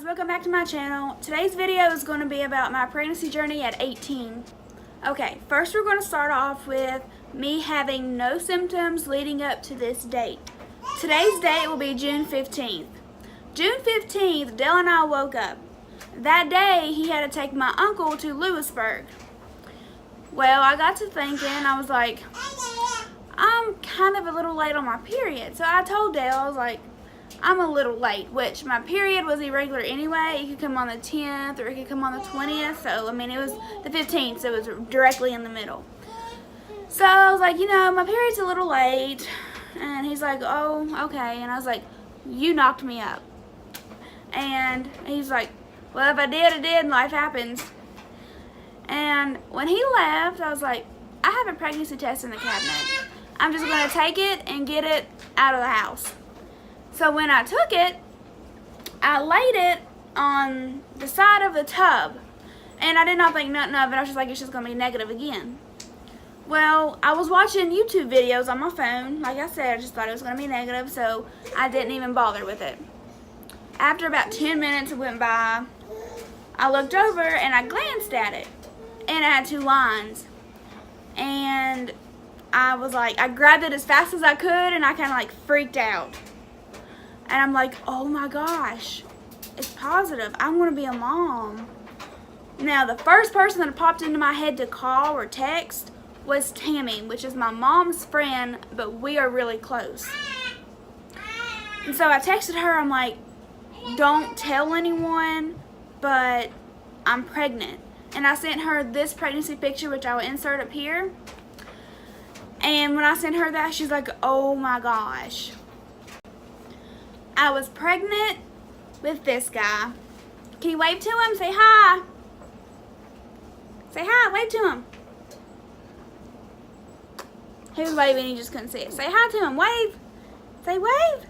welcome back to my channel. Today's video is going to be about my pregnancy journey at 18. Okay, first we're going to start off with me having no symptoms leading up to this date. Today's date will be June 15th. June 15th, Dale and I woke up. That day, he had to take my uncle to Lewisburg. Well, I got to thinking, I was like, I'm kind of a little late on my period. So I told Dale, I was like, I'm a little late, which my period was irregular anyway. It could come on the 10th or it could come on the 20th. So, I mean, it was the 15th, so it was directly in the middle. So I was like, my period's a little late. And he's like, oh, okay. And I was like, you knocked me up. And he's like, well, if I did, I did, and life happens. And when he left, I was like, I have a pregnancy test in the cabinet. I'm just going to take it and get it out of the house. So when I took it, I laid it on the side of the tub. And I did not think nothing of it. I was just like, it's just going to be negative again. Well, I was watching YouTube videos on my phone. Like I said, I just thought it was going to be negative, so I didn't even bother with it. After about 10 minutes went by, I looked over and I glanced at it. And it had two lines. And I was like, I grabbed it as fast as I could and I kind of like freaked out. And I'm like, oh my gosh, it's positive. I'm going to be a mom. Now, the first person that popped into my head to call or text was Tammy, which is my mom's friend, but we are really close. And so I texted her, I'm like, don't tell anyone, but I'm pregnant. And I sent her this pregnancy picture, which I will insert up here. And when I sent her that, she's like, oh my gosh. I was pregnant with this guy. Can you wave to him? Say hi. Say hi, wave to him. He was waving, he just couldn't see it. Say hi to him, wave. Say wave.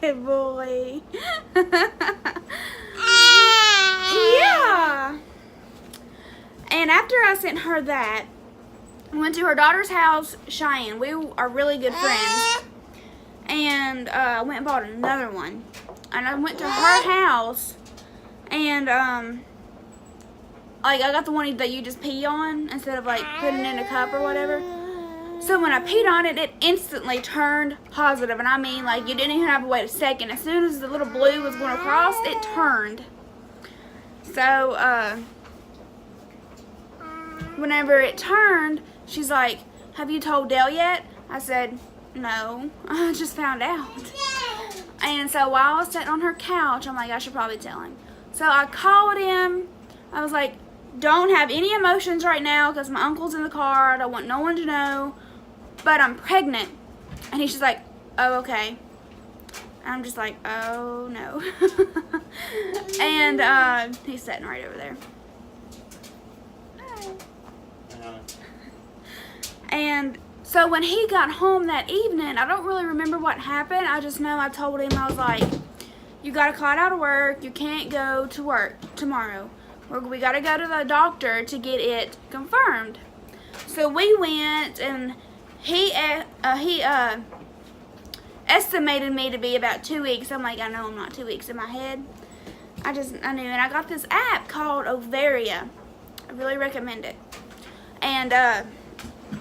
Good boy. Yeah. And after I sent her that, I went to her daughter's house, Cheyenne. We are really good friends. And I went and bought another one. And I went to her house and like I got the one that you just pee on instead of like putting it in a cup or whatever. So when I peed on it, it instantly turned positive. And I mean, like, you didn't even have to wait a second. As soon as the little blue was going across, it turned. So whenever it turned, she's like, have you told Dale yet? I said, no, I just found out. And so while I was sitting on her couch, I'm like, I should probably tell him. So I called him. I was like, don't have any emotions right now because my uncle's in the car. I don't want no one to know, but I'm pregnant. And he's just like, oh, okay. I'm just like, oh, no. And he's sitting right over there. And so when he got home that evening, I don't really remember what happened. I just know I told him, I was like, you got to call out of work. You can't go to work tomorrow. We got to go to the doctor to get it confirmed. So we went, and he estimated me to be about 2 weeks. I'm like, I know I'm not 2 weeks in my head. I knew. And I got this app called Ovaria. I really recommend it. And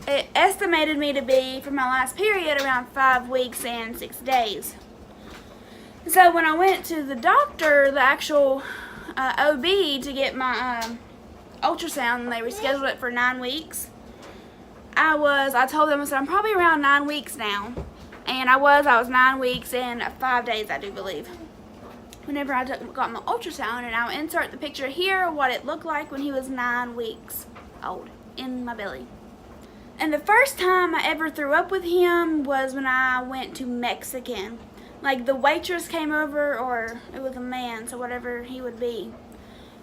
it estimated me to be, for my last period, around 5 weeks and 6 days. So when I went to the doctor, the actual OB, to get my ultrasound, and they rescheduled it for 9 weeks, I told them, I said, I'm probably around 9 weeks now. And I was 9 weeks and 5 days, I do believe. Whenever I got my ultrasound, and I'll insert the picture here of what it looked like when he was 9 weeks old in my belly. And the first time I ever threw up with him was when I went to Mexican. Like, the waitress came over, or it was a man, so whatever he would be,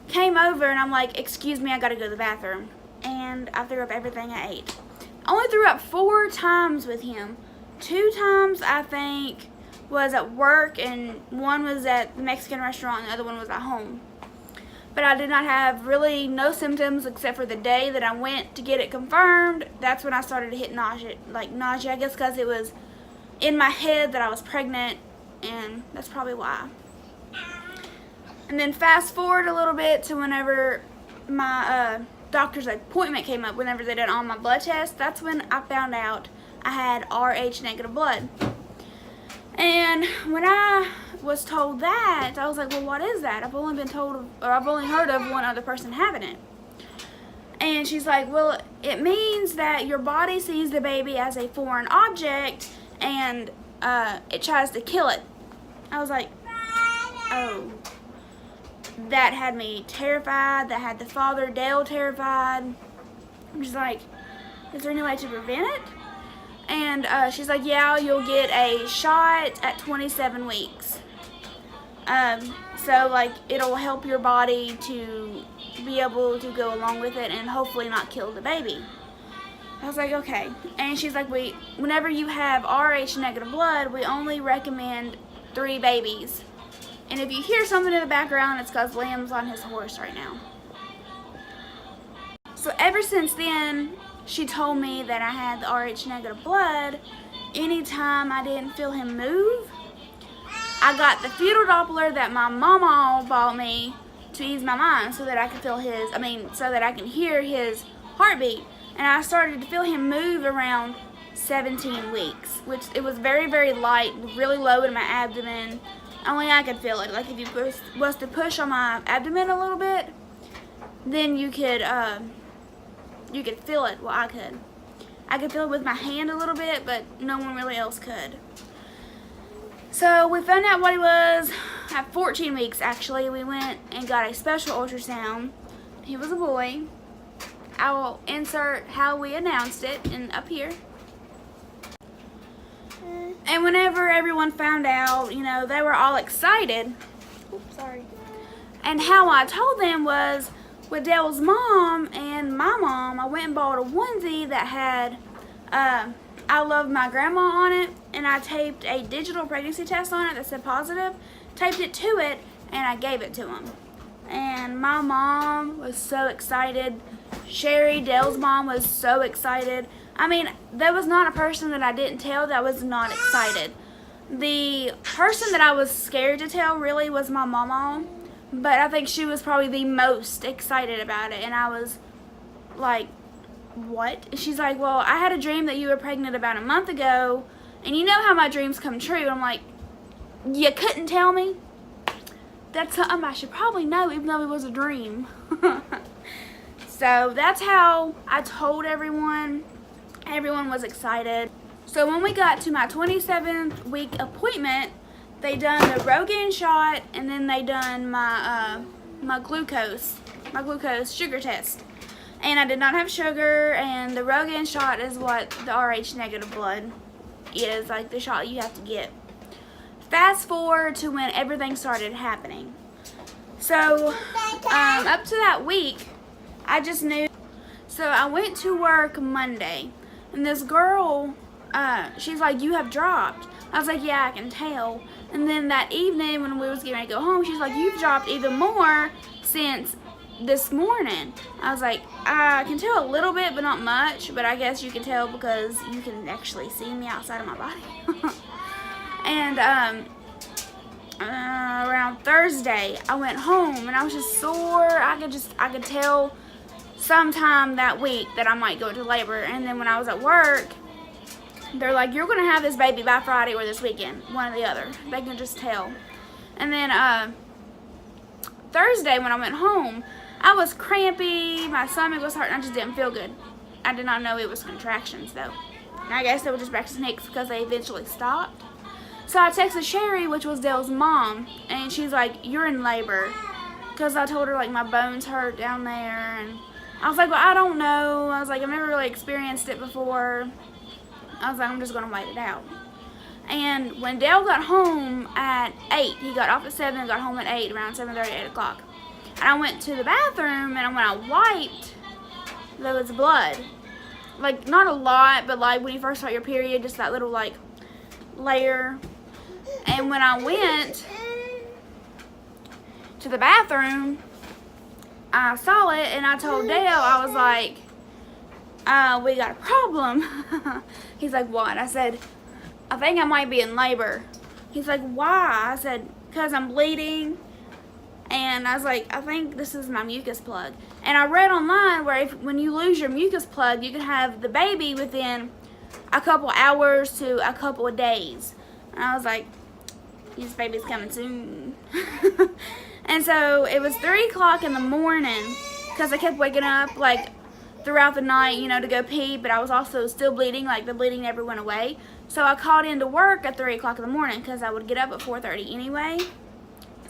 came over, and I'm like, excuse me, I gotta go to the bathroom. And I threw up everything I ate. I only threw up 4 times with him. 2 times, I think, was at work, and one was at the Mexican restaurant, and the other one was at home. But I did not have really no symptoms except for the day that I went to get it confirmed. That's when I started to hit nausea, I guess because it was in my head that I was pregnant and that's probably why. And then fast forward a little bit to whenever my doctor's appointment came up, whenever they did all my blood tests. That's when I found out I had Rh negative blood. And when I was told that, I was like, well, what is that? I've only heard of one other person having it. And she's like, well, it means that your body sees the baby as a foreign object and it tries to kill it. I was like, oh. That had me terrified. That had the father, Dale, terrified. I'm just like, is there any way to prevent it? And she's like, yeah, you'll get a shot at 27 weeks. So, like, it'll help your body to be able to go along with it and hopefully not kill the baby. I was like, okay. And she's like, whenever you have Rh negative blood, we only recommend 3 babies. And if you hear something in the background, it's because Liam's on his horse right now. So ever since then, she told me that I had the Rh negative blood. Anytime I didn't feel him move, I got the fetal Doppler that my mama bought me to ease my mind so that I could so that I can hear his heartbeat. And I started to feel him move around 17 weeks, which it was very, very light, really low in my abdomen. Only I could feel it. Like if you was to push on my abdomen a little bit, then you could feel it. Well, I could. I could feel it with my hand a little bit, but no one really else could. So we found out what he was at 14 weeks. Actually, we went and got a special ultrasound. He was a boy. I will insert how we announced it up here. And whenever everyone found out, you know, they were all excited. Oops, sorry. And how I told them was with Dale's mom and my mom, I went and bought a onesie that had I love my grandma on it, and I taped a digital pregnancy test on it that said positive, taped it to it, and I gave it to him. And my mom was so excited. Sherry, Dale's mom, was so excited. I mean, there was not a person that I didn't tell that was not excited. The person that I was scared to tell really was my mama, but I think she was probably the most excited about it. And I was like, what? She's like, well, I had a dream that you were pregnant about a month ago, and you know how my dreams come true. I'm like, you couldn't tell me? That's something I should probably know, even though it was a dream. So that's how I told everyone. Everyone was excited. So when we got to my 27th week appointment, they done the Rogaine shot, and then they done my glucose sugar test. And I did not have sugar, and the Rogaine shot is what the Rh negative blood is, like the shot you have to get. Fast forward to when everything started happening. So up to that week, I just knew. So I went to work Monday, and this girl, she's like, you have dropped. I was like, yeah, I can tell. And then that evening when we was getting ready to go home, she's like, you've dropped even more since this morning. I was like, I can tell a little bit, but not much. But I guess you can tell because you can actually see me outside of my body. And around Thursday, I went home and I was just sore. I could tell sometime that week that I might go into labor. And then when I was at work, they're like, you're gonna have this baby by Friday or this weekend, one or the other. They can just tell. And then Thursday when I went home, I was crampy, my stomach was hurting, I just didn't feel good. I did not know it was contractions though. And I guess they were just Braxton Hicks because they eventually stopped. So I texted Sherry, which was Dale's mom, and she's like, you're in labor. Because I told her like my bones hurt down there, and I was like, well, I don't know. I was like, I've never really experienced it before. I was like, I'm just going to wait it out. And when Dale got home at 8, he got off at 7 and got home at 8, around 7:30, 8 o'clock. And I went to the bathroom, and when I wiped, there was blood. Like, not a lot, but like when you first start your period, just that little like layer. And when I went to the bathroom, I saw it, and I told Dale, I was like, we got a problem. He's like, what? I said, I think I might be in labor. He's like, why? I said, because I'm bleeding. And I was like, I think this is my mucus plug. And I read online where when you lose your mucus plug, you can have the baby within a couple hours to a couple of days. And I was like, this baby's coming soon. And so it was 3 o'clock in the morning, because I kept waking up like throughout the night, you know, to go pee, but I was also still bleeding, like the bleeding never went away. So I called into work at 3 o'clock in the morning because I would get up at 4:30 anyway.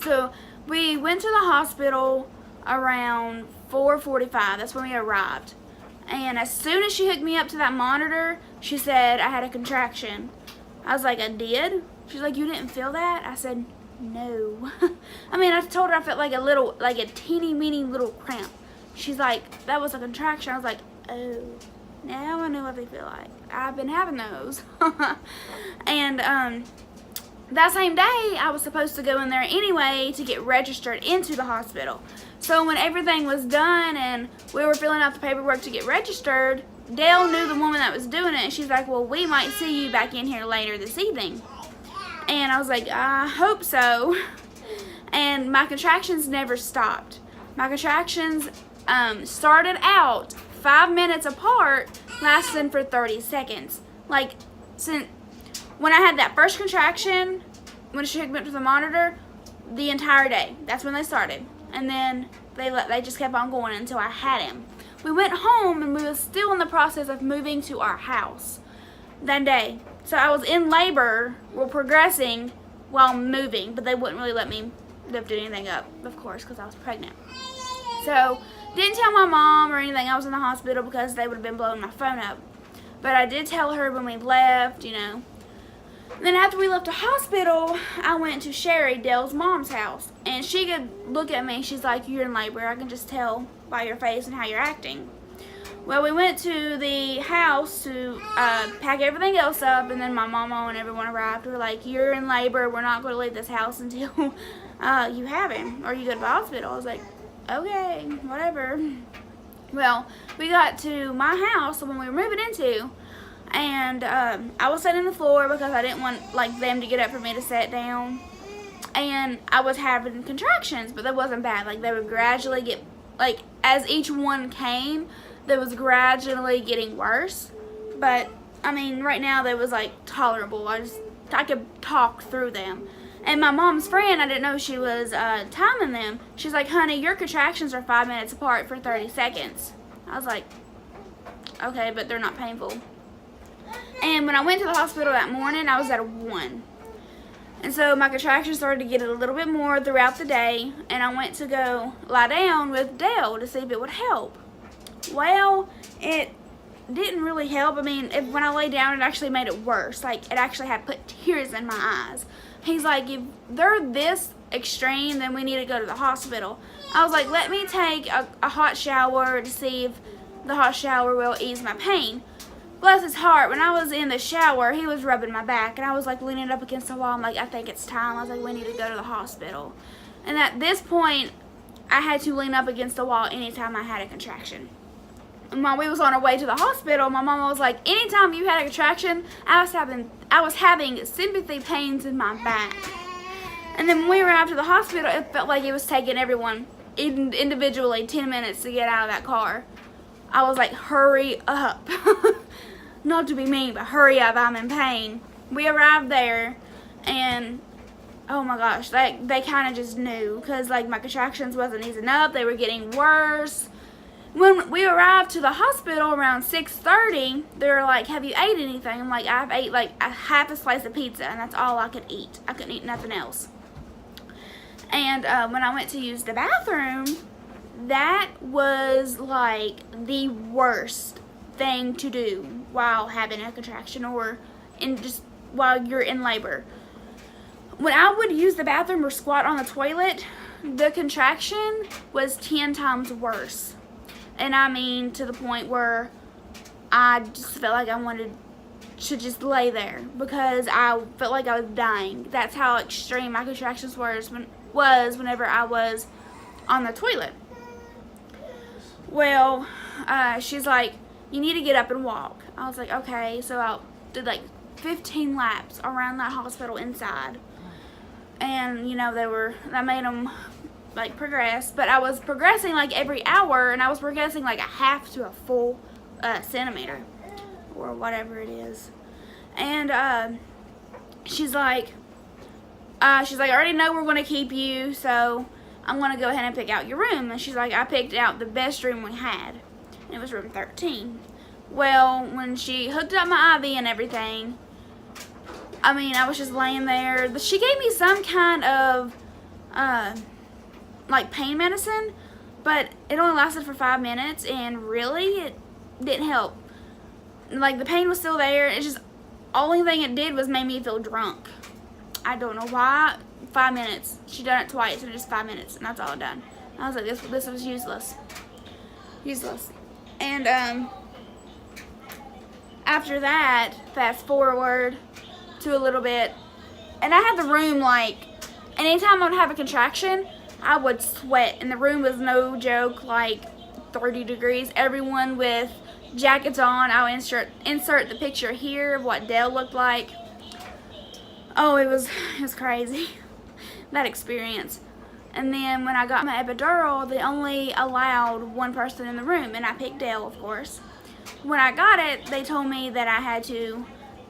So we went to the hospital around 4:45. That's when we arrived. And as soon as she hooked me up to that monitor, she said I had a contraction. I was like, I did? She's like, you didn't feel that? I said, no. I mean, I told her I felt like a teeny weeny little cramp. She's like, that was a contraction. I was like, oh, now I know what they feel like. I've been having those. And that same day, I was supposed to go in there anyway to get registered into the hospital. So when everything was done and we were filling out the paperwork to get registered, Dale knew the woman that was doing it, and she's like, well, we might see you back in here later this evening. And I was like, I hope so. And my contractions never stopped. My contractions started out 5 minutes apart, lasting for 30 seconds. Like, when I had that first contraction, when she hooked me up to the monitor, the entire day. That's when they started. And then they just kept on going until I had him. We went home and we were still in the process of moving to our house that day. So I was in labor, well, progressing while moving, but they wouldn't really let me lift anything up, of course, because I was pregnant. So didn't tell my mom or anything I was in the hospital because they would have been blowing my phone up. But I did tell her when we left, you know. And then after we left the hospital, I went to Sherry, Dale's mom's house. And she could look at me. She's like, you're in labor. I can just tell by your face and how you're acting. Well, we went to the house to pack everything else up. And then my mama and everyone arrived. We were like, you're in labor. We're not going to leave this house until you have him or you go to the hospital. I was like, okay, whatever. Well, we got to my house when we were moving into. And I was sitting on the floor because I didn't want like them to get up for me to sit down. And I was having contractions, but that wasn't bad. Like, they would gradually get, like, as each one came, they was gradually getting worse. But I mean, right now they was like tolerable. I could talk through them. And my mom's friend, I didn't know she was timing them. She's like, honey, your contractions are 5 minutes apart for 30 seconds. I was like, okay, but they're not painful. And when I went to the hospital that morning, I was at a 1. And so my contractions started to get a little bit more throughout the day. And I went to go lie down with Dale to see if it would help. Well, it didn't really help. I mean, when I lay down, it actually made it worse. Like, it actually had put tears in my eyes. He's like, if they're this extreme, then we need to go to the hospital. I was like, let me take a hot shower to see if the hot shower will ease my pain. Bless his heart, when I was in the shower, he was rubbing my back, and I was like leaning up against the wall. I'm like, I think it's time. I was like, we need to go to the hospital. And at this point, I had to lean up against the wall anytime I had a contraction. And while we was on our way to the hospital, my mama was like, anytime you had a contraction, I was having sympathy pains in my back. And then when we arrived to the hospital, it felt like it was taking everyone individually 10 minutes to get out of that car. I was like, hurry up. Not to be mean, but hurry up, I'm in pain. We arrived there, and oh my gosh, they kind of just knew, because like my contractions wasn't easing up, they were getting worse. When we arrived to the hospital around 6:30, they were like, have you ate anything? I'm like, I've ate like a half a slice of pizza, and that's all I could eat. I couldn't eat nothing else. And when I went to use the bathroom, that was like the worst thing to do while having a contraction or just while you're in labor. When I would use the bathroom or squat on the toilet, the contraction was 10 times worse. And I mean, to the point where I just felt like I wanted to just lay there because I felt like I was dying. That's how extreme my contractions was whenever I was on the toilet. Well, she's like, you need to get up and walk. I was like, okay. So I did like 15 laps around that hospital inside. and you know, I made them like progress, but I was progressing like every hour, and I was progressing like a half to a full centimeter or whatever it is. And she's like, I already know we're going to keep you, so I'm going to go ahead and pick out your room. And she's like, I picked out the best room we had, and it was room 13. Well, when she hooked up my IV and everything, I mean, I was just laying there. She gave me some kind of like pain medicine, but it only lasted for 5 minutes, and really it didn't help. Like, the pain was still there. It's just, only thing it did was made me feel drunk. I don't know why. 5 minutes. She done it twice in just 5 minutes, and that's all it done. I was like, this was useless. And after that, fast forward to a little bit, and I had the room, like, anytime I would have a contraction, I would sweat, and the room was no joke, like 30 degrees. Everyone with jackets on. I'll insert the picture here of what Dale looked like. Oh, it was crazy, that experience. And then when I got my epidural, they only allowed one person in the room, and I picked Dale, of course. When I got it, they told me that I had to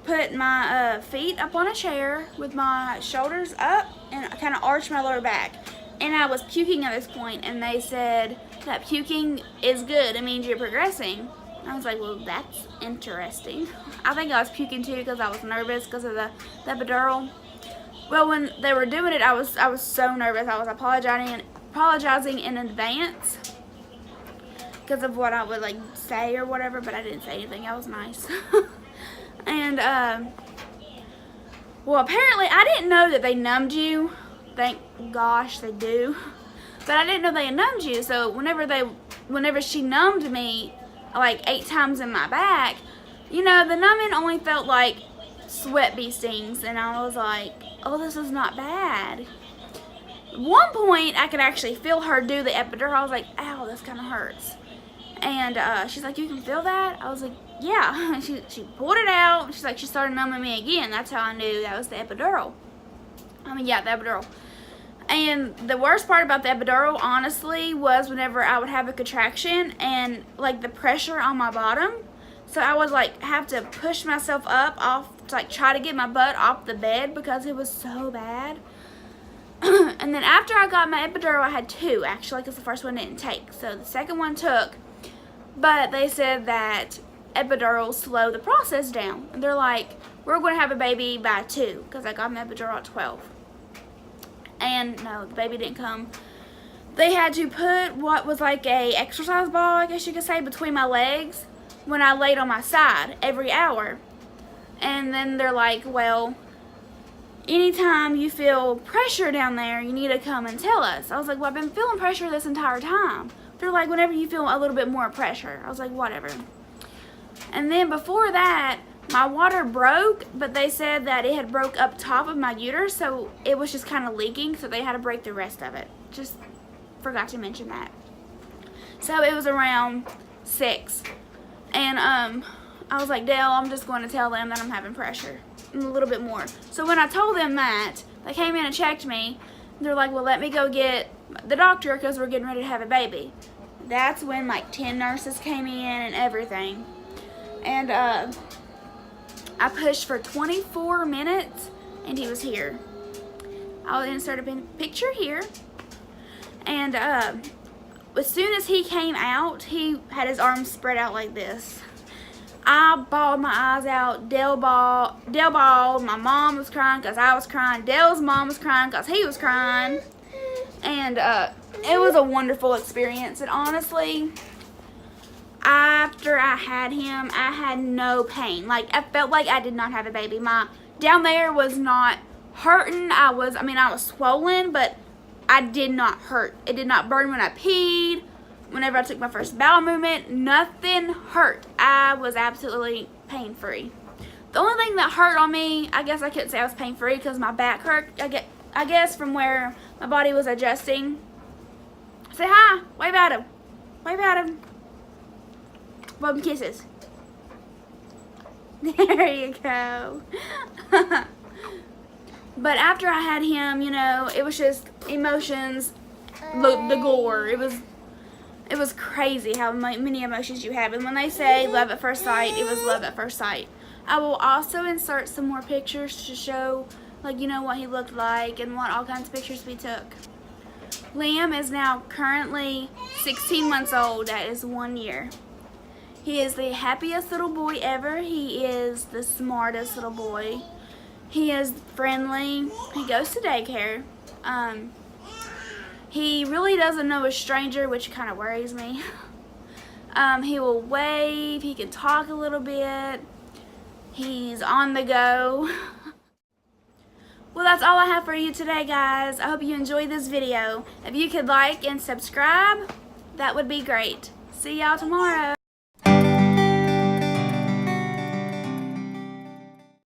put my feet up on a chair with my shoulders up and kind of arch my lower back. And I was puking at this point, and they said that puking is good. It means you're progressing. I was like, well, that's interesting. I think I was puking too because I was nervous because of the epidural. Well, when they were doing it, I was so nervous. I was apologizing in advance because of what I would like say or whatever, but I didn't say anything. I was nice. And well, apparently I didn't know that they numbed you. Thank gosh they do. But I didn't know they numbed you. So whenever she numbed me like 8 times in my back, you know, the numbing only felt like sweat bee stings, and I was like, oh, this is not bad. At one point, I could actually feel her do the epidural. I was like, ow, this kind of hurts. And she's like, you can feel that? I was like, yeah. She pulled it out. She's like, she started numbing me again. That's how I knew that was the epidural. I mean, yeah, the epidural. And the worst part about the epidural, honestly, was whenever I would have a contraction and, like, the pressure on my bottom. So I would, like, have to push myself up off, to, like, try to get my butt off the bed because it was so bad. And then after I got my epidural, I had 2, actually, because the first one didn't take. So the second one took. But they said that epidurals slow the process down. And they're like, we're going to have a baby by 2 because I got my epidural at 12. And no, the baby didn't come. They had to put what was like a exercise ball, I guess you could say, between my legs when I laid on my side every hour. And then they're like, well, anytime you feel pressure down there, you need to come and tell us. I was like, well, I've been feeling pressure this entire time. They're like, whenever you feel a little bit more pressure. I was like, whatever. And then before that, my water broke, but they said that it had broke up top of my uterus, so it was just kind of leaking, so they had to break the rest of it. Just forgot to mention that. So it was around 6. And I was like, Dale, I'm just going to tell them that I'm having pressure. A little bit more. So when I told them that, they came in and checked me. They're like, well, let me go get the doctor because we're getting ready to have a baby. That's when like 10 nurses came in and everything. And I pushed for 24 minutes and he was here. I'll insert a picture here. And as soon as he came out, he had his arms spread out like this. I bawled my eyes out. Dale bawled. My mom was crying because I was crying. Dale's mom was crying because he was crying. And it was a wonderful experience. And honestly, after I had him, I had no pain. Like, I felt like I did not have a baby. My down there was not hurting. I was swollen, but I did not hurt. It did not burn when I peed. Whenever I took my first bowel movement, nothing hurt. I was absolutely pain-free. The only thing that hurt on me, I guess I couldn't say I was pain-free because my back hurt. I guess from where my body was adjusting. Say hi. Wave at him. Wave at him. Love and kisses. There you go. But after I had him, you know, it was just emotions, the gore. It was crazy how many emotions you have. And when they say love at first sight, it was love at first sight. I will also insert some more pictures to show, like, you know, what he looked like and what all kinds of pictures we took. Liam is now currently 16 months old. That is 1 year. He is the happiest little boy ever. He is the smartest little boy. He is friendly. He goes to daycare. He really doesn't know a stranger, which kind of worries me. He will wave. He can talk a little bit. He's on the go. Well, that's all I have for you today, guys. I hope you enjoyed this video. If you could like and subscribe, that would be great. See y'all tomorrow.